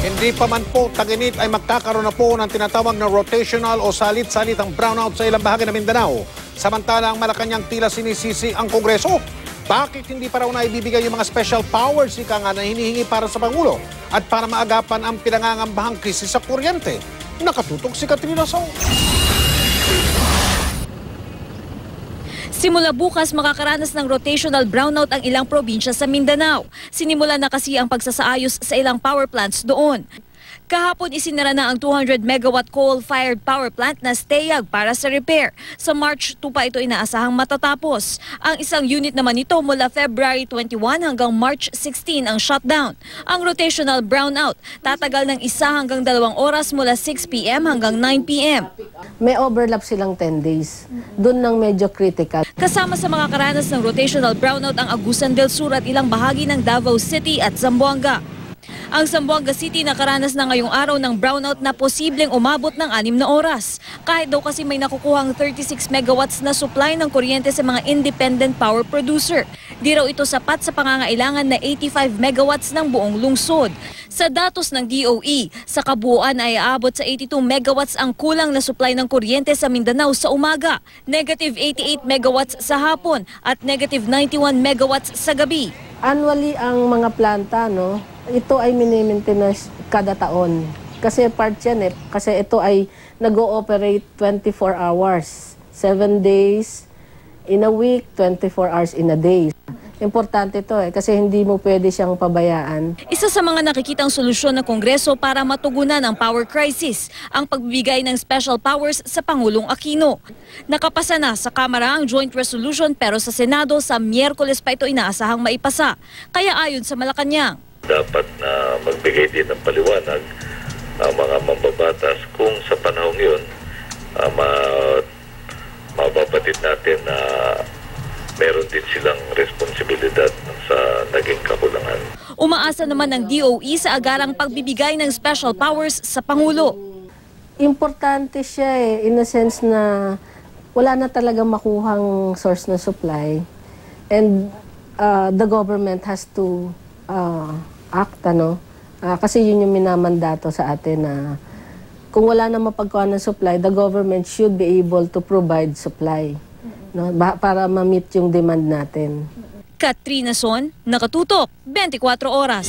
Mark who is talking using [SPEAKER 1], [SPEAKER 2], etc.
[SPEAKER 1] Hindi pa man po tag-init ay magkakaroon na po ng tinatawag na rotational o salit-salitang brownout sa ilang bahagi ng Mindanao. Samantala ang Malacanang tila sinisisi ang Kongreso. Bakit hindi pa raw na ibibigay yung mga special powers ika nga na hinihingi para sa Pangulo at para maagapan ang pinangangambahang krisis sa kuryente? Nakatutok si Katrina Song.
[SPEAKER 2] Simula bukas, makakaranas ng rotational brownout ang ilang probinsya sa Mindanao. Sinimula na kasi ang pagsasaayos sa ilang power plants doon. Kahapon isinara na ang 200 megawatt coal-fired power plant na Stayag para sa repair. Sa March 2 pa ito inaasahang matatapos. Ang isang unit naman ito mula February 21 hanggang March 16 ang shutdown. Ang rotational brownout tatagal ng 1 hanggang 2 oras mula 6 p.m. hanggang 9 p.m.
[SPEAKER 3] May overlap silang 10 days. Doon nang medyo critical.
[SPEAKER 2] Kasama sa mga karanas ng rotational brownout ang Agusan del Sur at ilang bahagi ng Davao City at Zamboanga. Ang Zamboanga City nakaranas na ngayong araw ng brownout na posibleng umabot ng 6 na oras. Kahit daw kasi may nakukuhang 36 megawatts na supply ng kuryente sa mga independent power producer. Di raw ito sapat sa pangangailangan na 85 megawatts ng buong lungsod. Sa datos ng DOE, sa kabuuan ay aabot sa 82 megawatts ang kulang na supply ng kuryente sa Mindanao sa umaga, negative 88 megawatts sa hapon at negative 91 megawatts sa gabi.
[SPEAKER 3] Annually ang mga planta, no, ito ay mini-maintenance kada taon. Kasi part yan eh. Kasi ito ay nag-ooperate 24 hours. 7 days in a week, 24 hours in a day. Importante ito eh, kasi hindi mo pwede siyang pabayaan.
[SPEAKER 2] Isa sa mga nakikitang solusyon ng Kongreso para matugunan ang power crisis, ang pagbibigay ng special powers sa Pangulong Aquino. Nakapasa na sa Kamara ang joint resolution pero sa Senado sa Miyerkules pa ito inaasahang maipasa. Kaya ayon sa Malacanang,
[SPEAKER 4] dapat na magbigay din ng paliwanag ang mga mambabatas kung sa panahong yun mababatid natin na meron din silang responsibilidad sa naging kakulangan.
[SPEAKER 2] Umaasa naman ng DOE sa agarang pagbibigay ng special powers sa Pangulo.
[SPEAKER 3] Importante siya eh, in a sense na wala na talaga makuhang source na supply and the government has to act, ano? Kasi yun yung minamandato sa atin na kung wala na mapagkuha ng supply, the government should be able to provide supply, no? Para ma-meet yung demand natin.
[SPEAKER 2] Katrina Son, Nakatutok, 24 Oras.